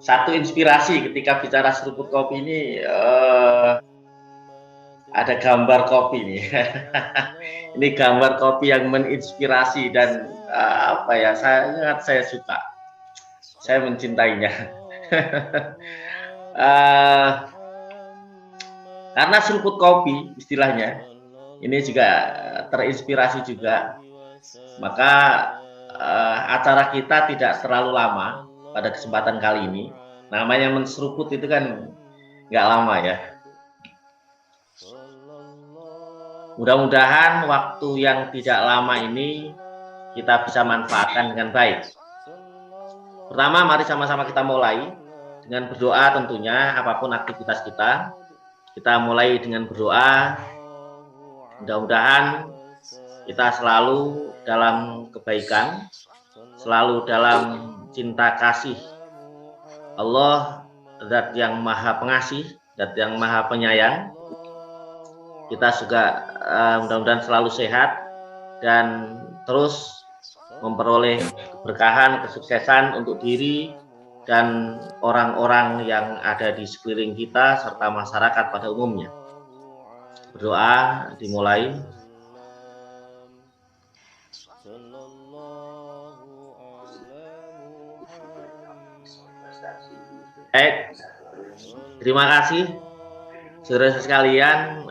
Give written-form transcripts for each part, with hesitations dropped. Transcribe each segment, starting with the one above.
satu inspirasi ketika bicara seruput kopi ini, ada gambar kopi nih. Ini gambar kopi yang menginspirasi dan apa ya, sangat saya suka. Saya mencintainya. Karena seruput kopi istilahnya ini juga terinspirasi juga, maka acara kita tidak terlalu lama pada kesempatan kali ini. Namanya menseruput itu kan nggak lama ya. Mudah-mudahan waktu yang tidak lama ini kita bisa manfaatkan dengan baik. Pertama, mari sama-sama kita mulai dengan berdoa tentunya, apapun aktivitas kita. Kita mulai dengan berdoa. Mudah-mudahan kita selalu dalam kebaikan, selalu dalam cinta kasih Allah, Zat yang Maha Pengasih, Zat yang Maha Penyayang. Kita juga mudah-mudahan selalu sehat dan terus memperoleh keberkahan, kesuksesan untuk diri dan orang-orang yang ada di sekeliling kita serta masyarakat pada umumnya. Berdoa dimulai. Terima kasih saudara sekalian.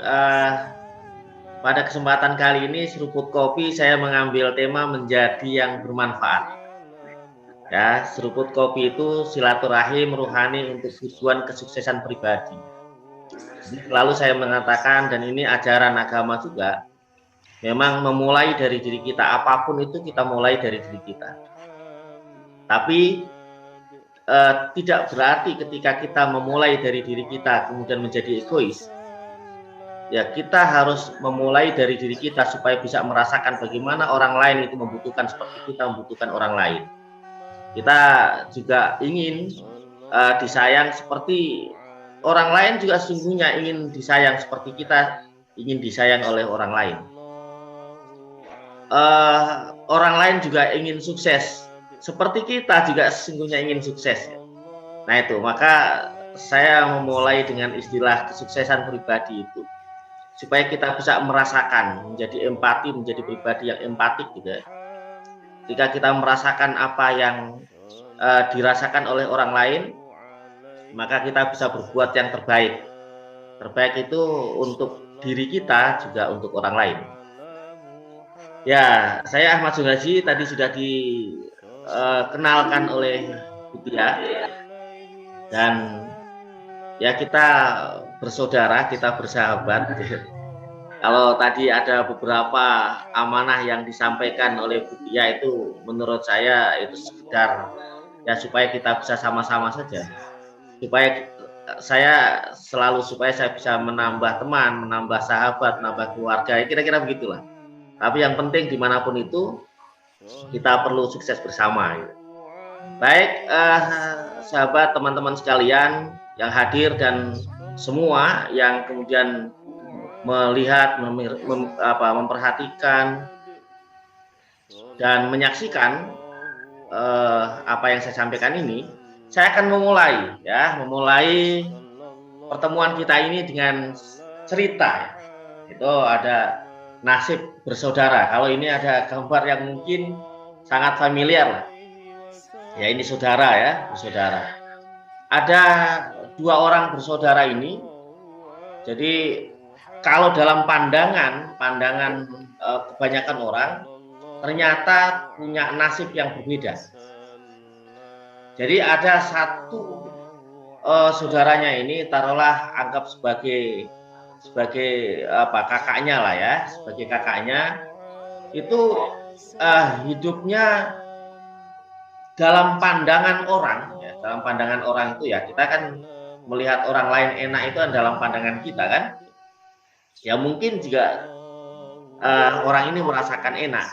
Pada kesempatan kali ini seruput kopi saya mengambil tema menjadi yang bermanfaat. Ya, seruput kopi itu silaturahim rohani untuk tujuan kesuksesan pribadi. Lalu saya mengatakan, dan ini ajaran agama juga, memang memulai dari diri kita, apapun itu kita mulai dari diri kita. Tapi tidak berarti ketika kita memulai dari diri kita kemudian menjadi egois. Ya, kita harus memulai dari diri kita supaya bisa merasakan bagaimana orang lain itu membutuhkan seperti kita membutuhkan orang lain. Kita juga ingin disayang seperti orang lain, juga sesungguhnya ingin disayang seperti kita ingin disayang oleh orang lain. Orang lain juga ingin sukses seperti kita juga sesungguhnya ingin sukses. Nah itu, maka saya memulai dengan istilah kesuksesan pribadi itu, supaya kita bisa merasakan, menjadi empati, menjadi pribadi yang empatik juga. Ketika kita merasakan apa yang dirasakan oleh orang lain, maka kita bisa berbuat yang terbaik. Terbaik itu untuk diri kita, juga untuk orang lain. Ya, saya Ahmad Sunhaji, tadi sudah dikenalkan oleh Butia. Dan ya, kita bersaudara, kita bersahabat. Kalau tadi ada beberapa amanah yang disampaikan oleh Butia, itu menurut saya itu sekedar ya supaya kita bisa sama-sama saja, supaya saya bisa menambah teman, menambah sahabat, menambah keluarga, kira-kira begitulah. Tapi yang penting dimanapun itu kita perlu sukses bersama. Baik, sahabat, teman-teman sekalian yang hadir dan semua yang kemudian melihat, memperhatikan dan menyaksikan apa yang saya sampaikan ini, saya akan memulai pertemuan kita ini dengan cerita. Itu ada nasib bersaudara. Kalau ini ada gambar yang mungkin sangat familiar. Ya, ini saudara ya, bersaudara. Ada dua orang bersaudara ini. Jadi kalau dalam pandangan kebanyakan orang, ternyata punya nasib yang berbeda. Jadi ada satu saudaranya ini, taruhlah anggap sebagai kakaknya lah ya, sebagai kakaknya, itu hidupnya dalam pandangan orang, ya, dalam pandangan orang itu ya, kita kan melihat orang lain enak itu dalam pandangan kita kan, ya mungkin juga orang ini merasakan enak.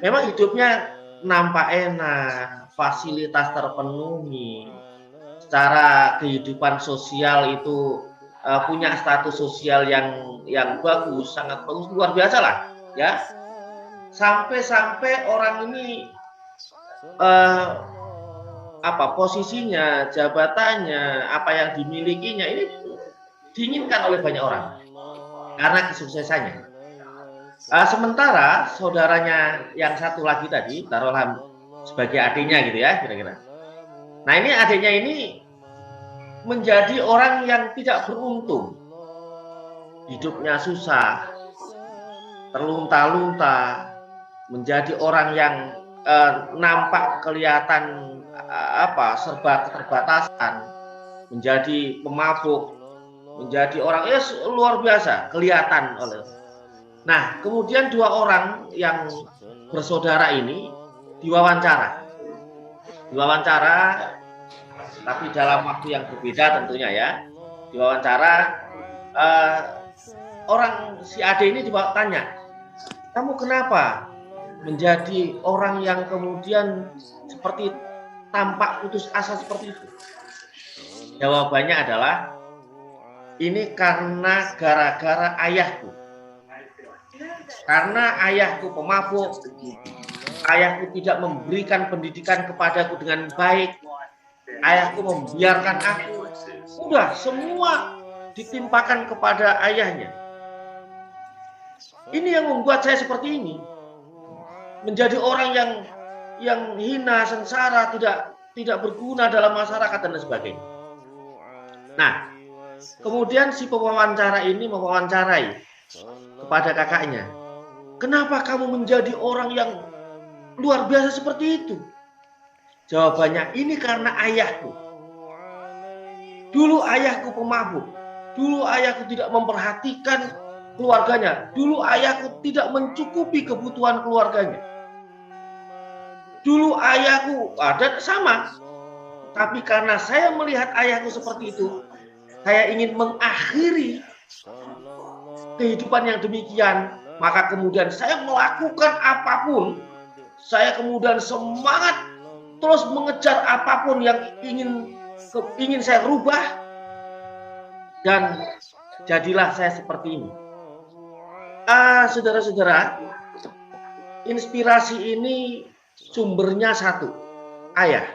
Memang hidupnya nampak enak, fasilitas terpenuhi, secara kehidupan sosial itu punya status sosial yang bagus, sangat bagus, luar biasa lah, ya. Sampai orang ini posisinya, jabatannya, apa yang dimilikinya ini diinginkan oleh banyak orang karena kesuksesannya. Sementara saudaranya yang satu lagi tadi, taruhlah sebagai adiknya gitu ya kira-kira. Nah ini adiknya ini menjadi orang yang tidak beruntung, hidupnya susah, terlunta-lunta, menjadi orang yang nampak kelihatan serba keterbatasan, menjadi pemabuk, menjadi orang luar biasa kelihatan oleh. Nah kemudian dua orang yang bersaudara ini diwawancara, tapi dalam waktu yang berbeda tentunya ya. Diwawancara orang si Ade ini tanya, kamu kenapa menjadi orang yang kemudian seperti tampak putus asa seperti itu? Jawabannya adalah, ini karena gara-gara ayahku. Karena ayahku pemabuk, ayahku tidak memberikan pendidikan kepadaku dengan baik, ayahku membiarkan aku, udah semua ditimpakan kepada ayahnya. Ini yang membuat saya seperti ini, menjadi orang yang hina, sengsara, tidak berguna dalam masyarakat dan sebagainya. Nah, kemudian si pewawancara ini mewawancarai kepada kakaknya, kenapa kamu menjadi orang yang luar biasa seperti itu? Jawabannya, ini karena ayahku. Dulu ayahku pemabuk, dulu ayahku tidak memperhatikan keluarganya, dulu ayahku tidak mencukupi kebutuhan keluarganya. Dulu ayahku ada sama, tapi karena saya melihat ayahku seperti itu, saya ingin mengakhiri kehidupan yang demikian, maka kemudian saya melakukan apapun, saya kemudian semangat terus mengejar apapun yang ingin saya rubah, dan jadilah saya seperti ini. Saudara-saudara, inspirasi ini sumbernya satu, ayah.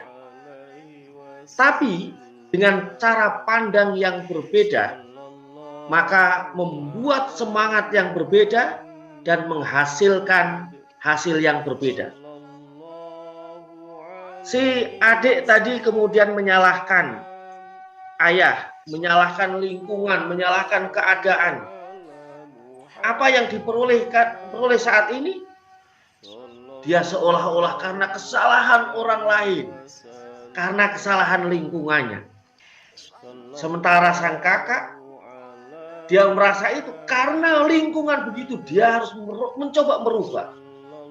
Tapi dengan cara pandang yang berbeda, maka membuat semangat yang berbeda dan menghasilkan hasil yang berbeda. Si adik tadi kemudian menyalahkan ayah, menyalahkan lingkungan, menyalahkan keadaan. Apa yang diperoleh saat ini? Dia seolah-olah karena kesalahan orang lain, karena kesalahan lingkungannya. Sementara sang kakak, dia merasa itu karena lingkungan begitu, dia harus mencoba merubah.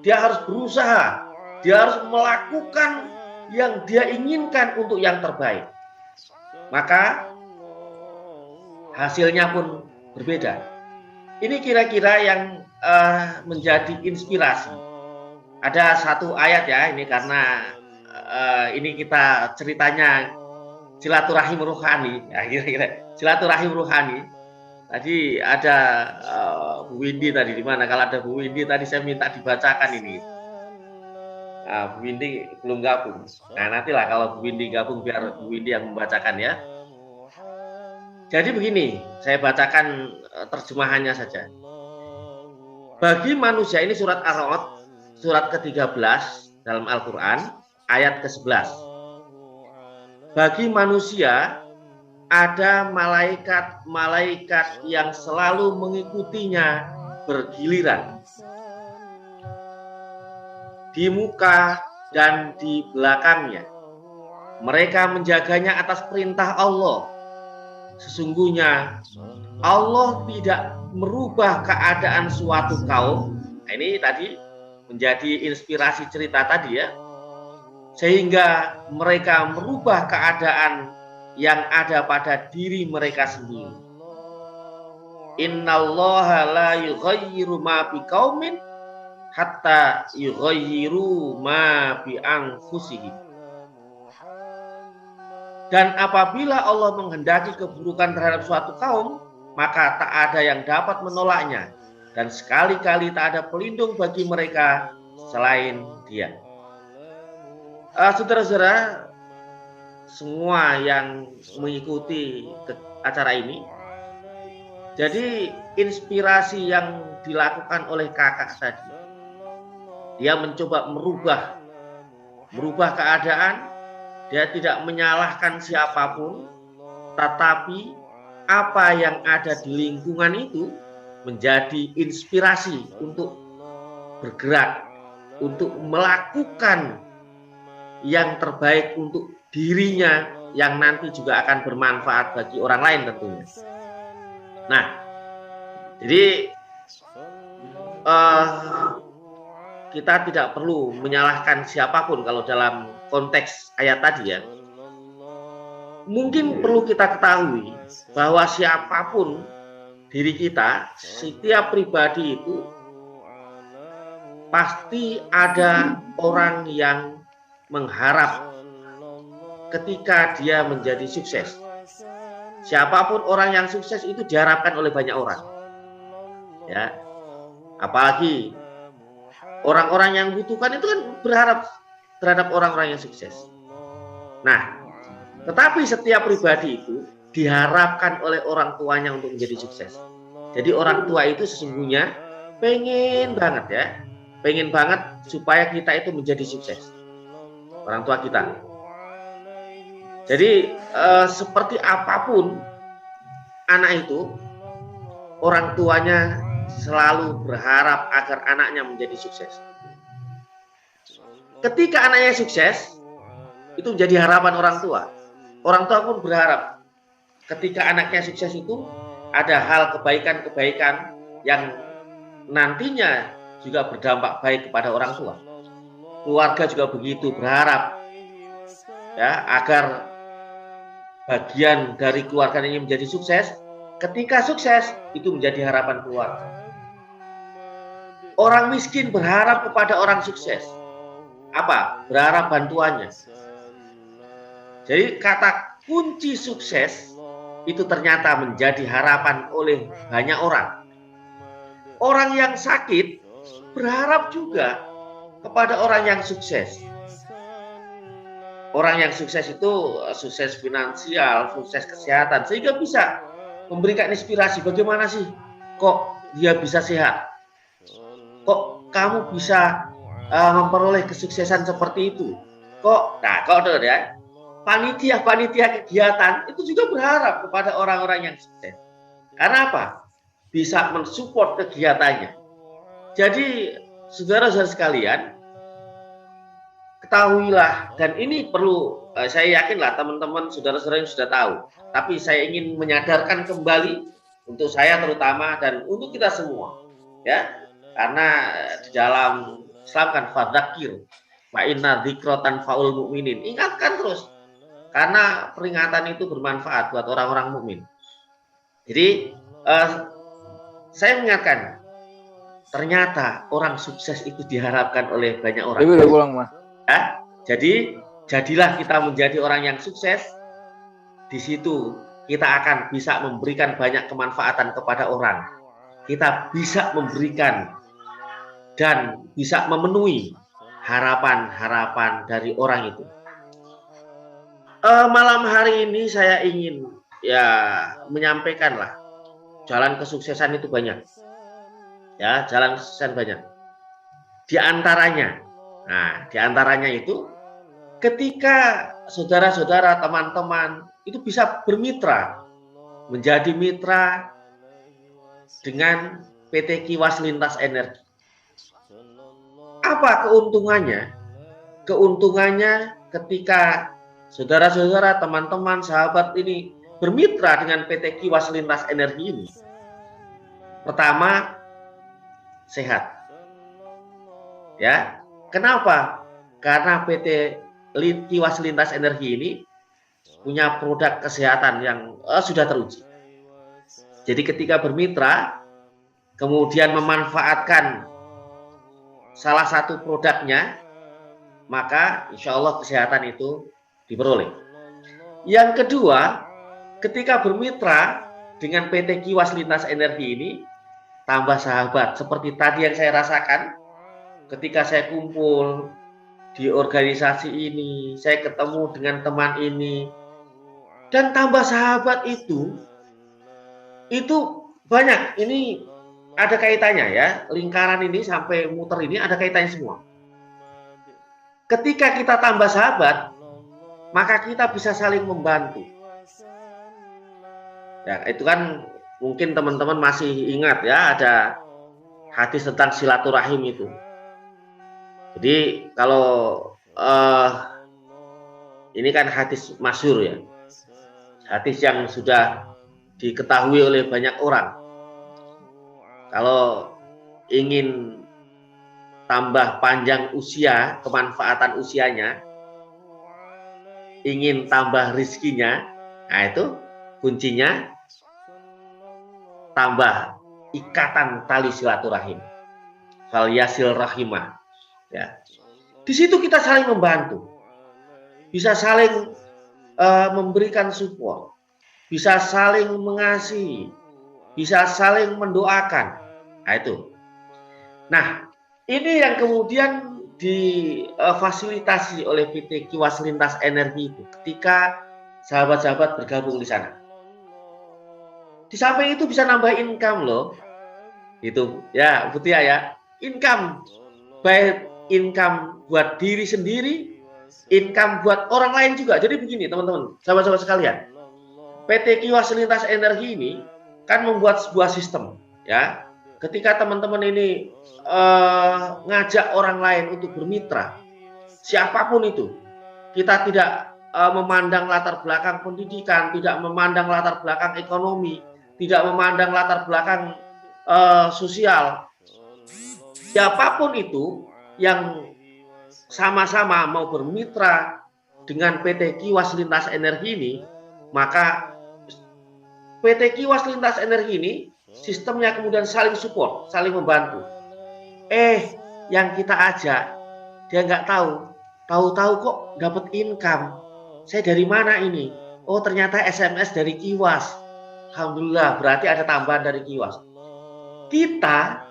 Dia harus berusaha, dia harus melakukan yang dia inginkan untuk yang terbaik. Maka hasilnya pun berbeda. Ini kira-kira yang menjadi inspirasi. Ada satu ayat ya, ini karena ini kita ceritanya silaturahim ruhani, ya, kira-kira silaturahim ruhani. Tadi ada Bu Windy tadi, di mana? Kalau ada Bu Windy tadi saya minta dibacakan ini. Bu Windy belum gabung. Nah nantilah kalau Bu Windy gabung biar Bu Windy yang membacakan ya. Jadi begini, saya bacakan terjemahannya saja. Bagi manusia, ini surat Ar-Ra'd, surat ke-13 dalam Al-Quran, ayat ke-11. Bagi manusia, ada malaikat-malaikat yang selalu mengikutinya bergiliran, di muka dan di belakangnya. Mereka menjaganya atas perintah Allah. Sesungguhnya Allah tidak merubah keadaan suatu kaum. Nah, ini tadi menjadi inspirasi cerita tadi ya, sehingga mereka merubah keadaan yang ada pada diri mereka sendiri. Innallaha la yughayyiru ma biqaumin hatta yughayyiru ma bi anfusihim. Dan apabila Allah menghendaki keburukan terhadap suatu kaum, maka tak ada yang dapat menolaknya, dan sekali-kali tak ada pelindung bagi mereka selain Dia. Saudara-saudara, semua yang mengikuti acara ini. Jadi inspirasi yang dilakukan oleh kakak tadi, dia mencoba merubah keadaan. Dia tidak menyalahkan siapapun, tetapi apa yang ada di lingkungan itu menjadi inspirasi untuk bergerak, untuk melakukan yang terbaik untuk dirinya yang nanti juga akan bermanfaat bagi orang lain tentunya. Nah, jadi kita tidak perlu menyalahkan siapapun kalau dalam konteks ayat tadi ya. Mungkin perlu kita ketahui bahwa siapapun diri kita, setiap pribadi itu pasti ada orang yang mengharap ketika dia menjadi sukses. Siapapun orang yang sukses itu diharapkan oleh banyak orang. Ya. Apalagi orang-orang yang butuhkan itu kan berharap terhadap orang-orang yang sukses. Nah, tetapi setiap pribadi itu diharapkan oleh orang tuanya untuk menjadi sukses. Jadi orang tua itu sesungguhnya pengen banget supaya kita itu menjadi sukses. Orang tua kita. Jadi seperti apapun anak itu, orang tuanya selalu berharap agar anaknya menjadi sukses. Ketika anaknya sukses, itu menjadi harapan orang tua. Orang tua pun berharap ketika anaknya sukses itu ada hal kebaikan-kebaikan yang nantinya juga berdampak baik kepada orang tua. Keluarga juga begitu berharap ya agar bagian dari keluarga ini menjadi sukses. Ketika sukses itu menjadi harapan keluarga. Orang miskin berharap kepada orang sukses. Apa? Berharap bantuannya. Jadi kata kunci sukses itu ternyata menjadi harapan oleh banyak orang. Orang yang sakit berharap juga kepada orang yang sukses. Orang yang sukses itu sukses finansial, sukses kesehatan, sehingga bisa memberikan inspirasi. Bagaimana sih kok dia bisa sehat? Kok kamu bisa memperoleh kesuksesan seperti itu? Kok tuh ya, panitia kegiatan itu juga berharap kepada orang-orang yang sukses. Karena apa? Bisa mensupport kegiatannya. Jadi saudara-saudara sekalian, ketahuilah, dan ini perlu saya yakinlah teman-teman saudara-saudara yang sudah tahu. Tapi saya ingin menyadarkan kembali untuk saya terutama dan untuk kita semua, ya. Karena di dalam Islam kan fadzakir fa inna dzikra tanfa'ul mu'minin. Ingatkan terus. Karena peringatan itu bermanfaat buat orang-orang mukmin. Jadi saya mengingatkan, ternyata orang sukses itu diharapkan oleh banyak orang. Ya, jadi jadilah kita menjadi orang yang sukses. Di situ kita akan bisa memberikan banyak kemanfaatan kepada orang. Kita bisa memberikan dan bisa memenuhi harapan-harapan dari orang itu. Malam hari ini saya ingin menyampaikanlah jalan kesuksesan itu banyak. Ya, jalan kesuksesan banyak. Di antaranya itu ketika saudara-saudara, teman-teman itu bisa bermitra, menjadi mitra dengan PT Kiwas Lintas Energi. Apa keuntungannya? Keuntungannya ketika saudara-saudara, teman-teman, sahabat ini bermitra dengan PT Kiwas Lintas Energi ini. Pertama, sehat. Ya, kenapa? Karena PT Kiwas Lintas Energi ini punya produk kesehatan yang sudah teruji. Jadi ketika bermitra, kemudian memanfaatkan salah satu produknya, maka insya Allah kesehatan itu diperoleh. Yang kedua, ketika bermitra dengan PT Kiwas Lintas Energi ini, tambah sahabat. Seperti tadi yang saya rasakan ketika saya kumpul di organisasi ini, saya ketemu dengan teman ini, dan tambah sahabat itu banyak. Ini ada kaitannya ya, lingkaran ini sampai muter ini ada kaitannya semua. Ketika kita tambah sahabat, maka kita bisa saling membantu. Ya, itu kan mungkin teman-teman masih ingat ya, ada hadis tentang silaturahim itu. Jadi kalau ini kan hadis masyhur ya, hadis yang sudah diketahui oleh banyak orang. Kalau ingin tambah panjang usia, kemanfaatan usianya, ingin tambah rizkinya, nah itu kuncinya tambah ikatan tali silaturahim, fal yasil rahimah. Ya, di situ kita saling membantu, bisa saling memberikan support, bisa saling mengasihi, bisa saling mendoakan. Nah itu. Nah, ini yang kemudian difasilitasi oleh PT Kiwas Lintas Energi itu ketika sahabat-sahabat bergabung di sana. Di samping itu bisa nambah income loh. Itu ya, Butia ya. Income, baik income buat diri sendiri, income buat orang lain juga. Jadi begini teman-teman, sahabat-sahabat sekalian. PT Kiwas Lintas Energi ini kan membuat sebuah sistem ya. Ketika teman-teman ini ngajak orang lain untuk bermitra, siapapun itu, kita tidak memandang latar belakang pendidikan, tidak memandang latar belakang ekonomi, tidak memandang latar belakang sosial, siapapun itu yang sama-sama mau bermitra dengan PT Kiwas Lintas Energi ini, maka PT Kiwas Lintas Energi ini sistemnya kemudian saling support, saling membantu. Yang kita ajak, dia nggak tahu kok dapat income. Saya dari mana ini? Oh ternyata SMS dari Kiwas. Alhamdulillah, berarti ada tambahan dari Kiwas. Kita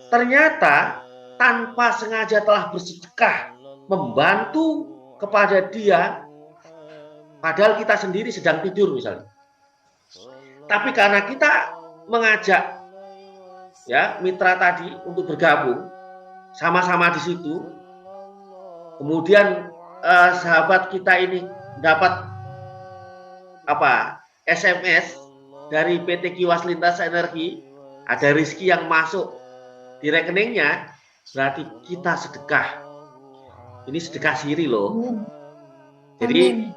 ternyata tanpa sengaja telah bersedekah membantu kepada dia, padahal kita sendiri sedang tidur misalnya. Tapi karena kita mengajak ya mitra tadi untuk bergabung sama-sama di situ, kemudian sahabat kita ini dapat SMS dari PT Kiwas Lintas Energi, ada rezeki yang masuk di rekeningnya, berarti kita sedekah. Ini sedekah siri loh. Jadi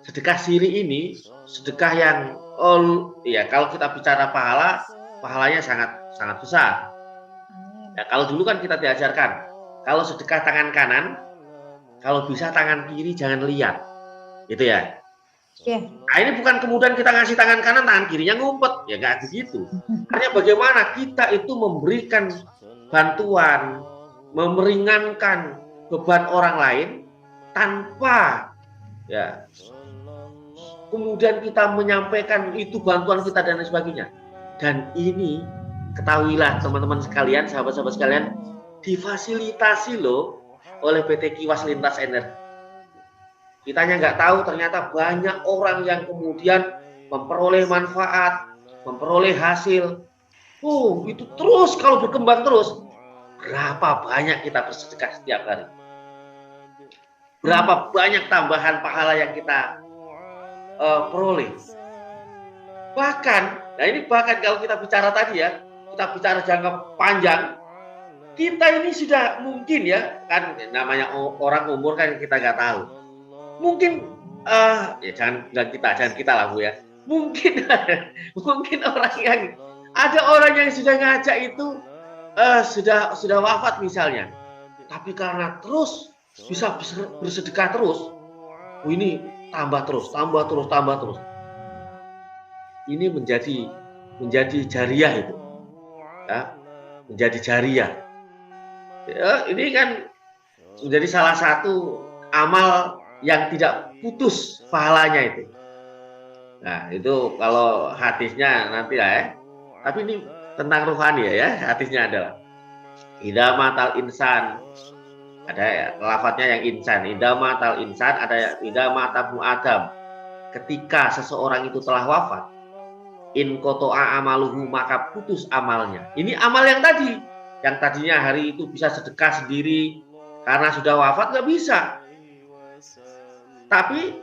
sedekah siri ini sedekah yang ya kalau kita bicara pahalanya sangat besar. Ya, kalau dulu kan kita diajarkan kalau sedekah tangan kanan, kalau bisa tangan kiri jangan lihat, gitu ya. Nah ini bukan kemudian kita ngasih tangan kanan, tangan kirinya ngumpet, ya nggak begitu. Hanya bagaimana kita itu memberikan bantuan, meringankan beban orang lain tanpa ya kemudian kita menyampaikan itu bantuan kita dan lain sebagainya. Dan ini ketahuilah teman-teman sekalian, sahabat-sahabat sekalian, difasilitasi loh oleh PT Kiwas Lintas Energi. Kitanya nggak tahu ternyata banyak orang yang kemudian memperoleh manfaat, memperoleh hasil. Itu terus kalau berkembang terus, berapa banyak kita bersedekah setiap hari? Berapa banyak tambahan pahala yang kita peroleh? Bahkan, nah ini bahkan kalau kita bicara tadi ya, kita bicara jangka panjang, kita ini sudah mungkin ya, kan namanya orang umur kan kita nggak tahu. Mungkin ya jangan kita lah Bu ya. Mungkin ada orang yang sudah ngajak itu sudah wafat misalnya. Tapi karena terus bisa bersedekah terus, ini tambah terus. Ini menjadi jariah itu. Ya, menjadi jariah. Ya, ini kan menjadi salah satu amal yang tidak putus pahalanya itu. Nah, itu kalau hadisnya nanti ya. Tapi ini tentang rohani ya, hadisnya adalah idza matal insan Ada lafadznya yang insan, indama tal insan, ada indama tabu adam. Ketika seseorang itu telah wafat, in koto'a amaluhu, maka putus amalnya. Ini amal yang tadi, yang tadinya hari itu bisa sedekah sendiri, karena sudah wafat nggak bisa. Tapi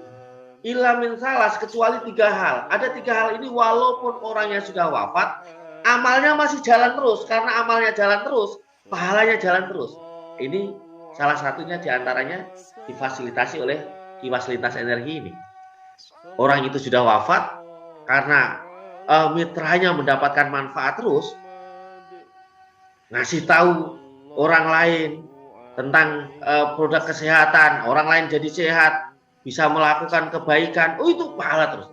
illa min salas, kecuali 3 hal. Ada 3 hal ini walaupun orangnya sudah wafat, amalnya masih jalan terus. Karena amalnya jalan terus, pahalanya jalan terus. Ini salah satunya diantaranya difasilitasi oleh kiwas lintas energi ini. Orang itu sudah wafat karena mitranya mendapatkan manfaat terus, ngasih tahu orang lain tentang produk kesehatan, orang lain jadi sehat, bisa melakukan kebaikan, itu pahala terus.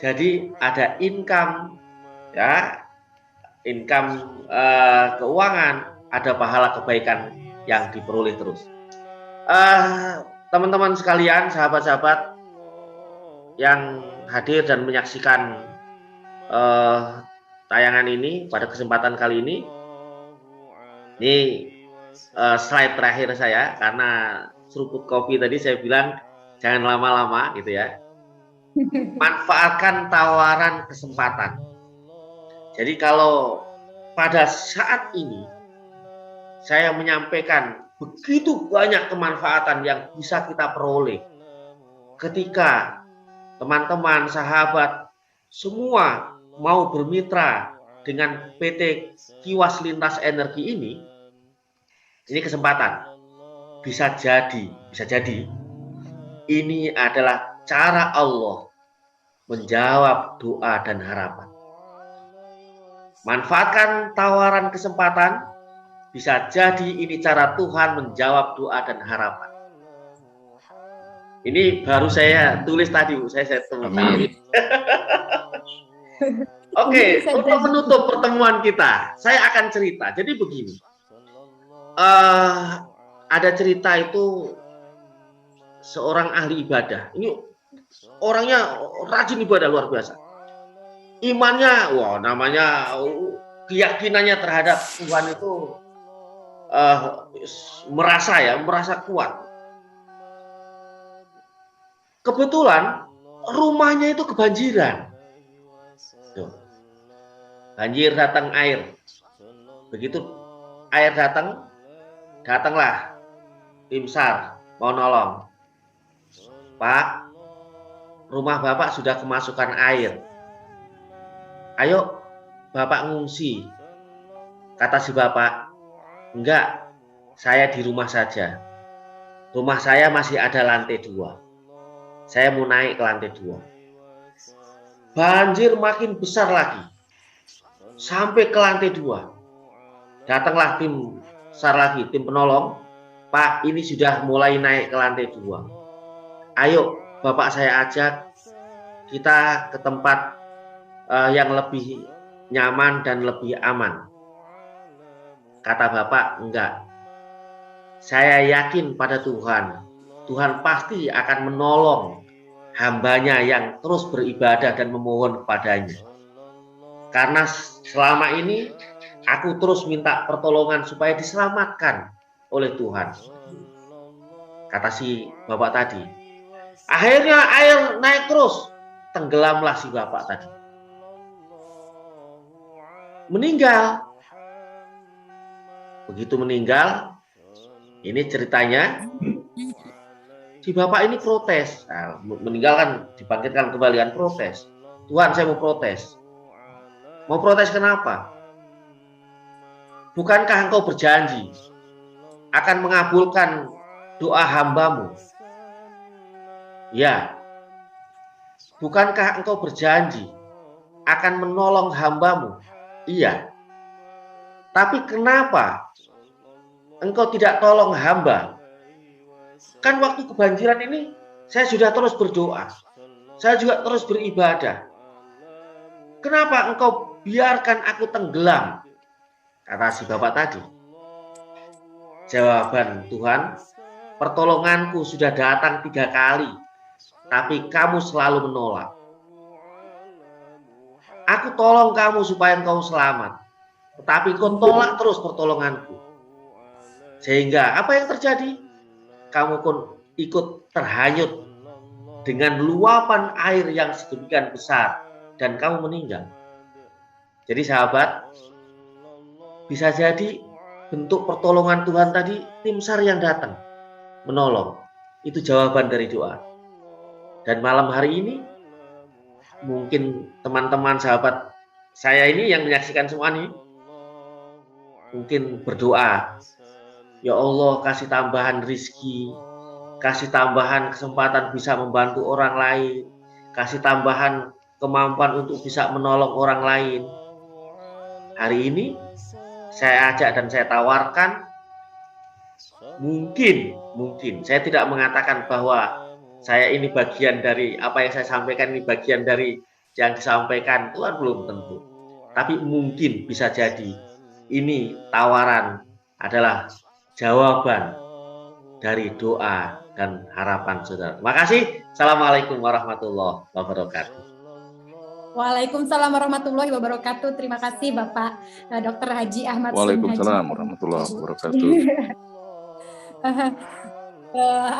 Jadi ada income, ya, income keuangan, ada pahala kebaikan yang diperoleh terus. Teman-teman sekalian, sahabat-sahabat yang hadir dan menyaksikan tayangan ini pada kesempatan kali ini slide terakhir saya, karena seruput kopi tadi saya bilang jangan lama-lama gitu ya. Manfaatkan tawaran kesempatan. Jadi kalau pada saat ini saya menyampaikan begitu banyak kemanfaatan yang bisa kita peroleh ketika teman-teman, sahabat semua mau bermitra dengan PT Kiwas Lintas Energi ini kesempatan. Bisa jadi ini adalah cara Allah menjawab doa dan harapan. Manfaatkan tawaran kesempatan, bisa jadi ini cara Tuhan menjawab doa dan harapan. Ini baru saya tulis tadi, Bu. Saya tulis tadi. Oke, untuk menutup pertemuan kita, saya akan cerita. Jadi begini, ada cerita itu seorang ahli ibadah. Ini orangnya rajin ibadah luar biasa. Imannya, keyakinannya terhadap Tuhan itu merasa kuat. Kebetulan rumahnya itu kebanjiran. Banjir datang air. Begitu air datanglah tim SAR mau nolong. Pak, rumah Bapak sudah kemasukan air. Ayo Bapak ngungsi. Kata si Bapak, enggak, saya di rumah saja. Rumah saya masih ada lantai 2. Saya mau naik ke lantai 2. Banjir makin besar lagi. Sampai ke lantai 2. Datanglah tim SAR lagi, tim penolong. Pak, ini sudah mulai naik ke lantai 2. Ayo, Bapak saya ajak kita ke tempat yang lebih nyaman dan lebih aman. Kata Bapak, enggak. Saya yakin pada Tuhan. Tuhan pasti akan menolong hambanya yang terus beribadah dan memohon kepadanya. Karena selama ini aku terus minta pertolongan supaya diselamatkan oleh Tuhan. Kata si Bapak tadi. Akhirnya air naik terus. Tenggelamlah si Bapak tadi. Meninggal. Begitu meninggal, ini ceritanya, si Bapak ini protes. Nah, meninggal kan dibangkitkan kembali kan, protes. Tuhan, saya mau protes. Mau protes kenapa? Bukankah engkau berjanji akan mengabulkan doa hambamu? Ya. Bukankah engkau berjanji akan menolong hambamu? Iya. Tapi kenapa engkau tidak tolong hamba? Kan waktu kebanjiran ini saya sudah terus berdoa. Saya juga terus beribadah. Kenapa engkau biarkan aku tenggelam? Kata si Bapak tadi. Jawaban Tuhan, pertolonganku sudah datang 3 kali, tapi kamu selalu menolak. Aku tolong kamu supaya engkau selamat, tetapi kau tolak terus pertolonganku. Sehingga apa yang terjadi? Kamu pun ikut terhanyut dengan luapan air yang sedemikian besar dan kamu meninggal. Jadi sahabat, bisa jadi bentuk pertolongan Tuhan tadi tim SAR yang datang menolong. Itu jawaban dari doa. Dan malam hari ini mungkin teman-teman sahabat saya ini yang menyaksikan semua ini mungkin berdoa, ya Allah kasih tambahan rizki, kasih tambahan kesempatan bisa membantu orang lain, kasih tambahan kemampuan untuk bisa menolong orang lain. Hari ini saya ajak dan saya tawarkan, mungkin saya tidak mengatakan bahwa saya ini bagian dari apa yang saya sampaikan, ini bagian dari yang disampaikan, Tuhan belum tentu. Tapi mungkin bisa jadi ini tawaran adalah jawaban dari doa dan harapan saudara. Terima kasih. Assalamualaikum warahmatullahi wabarakatuh. Waalaikumsalam warahmatullahi wabarakatuh. Terima kasih Bapak Dr. Haji Ahmad Sun Haji. Waalaikumsalam warahmatullahi wabarakatuh.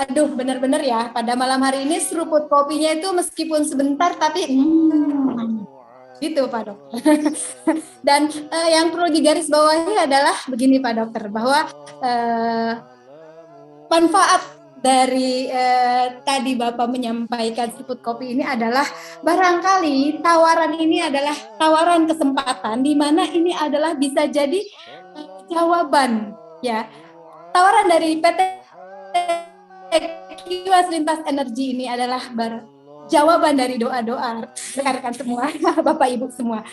Aduh, benar-benar ya. Pada malam hari ini seruput kopinya itu meskipun sebentar, tapi gitu Pak Dokter. Dan yang perlu digarisbawahi adalah begini Pak Dokter, bahwa manfaat dari tadi Bapak menyampaikan seruput kopi ini adalah barangkali tawaran ini adalah tawaran kesempatan di mana ini adalah bisa jadi jawaban ya. Tawaran dari PT Kiwas Lintas Energi ini adalah jawaban dari doa-doa rekan-rekan semua, Bapak Ibu semua.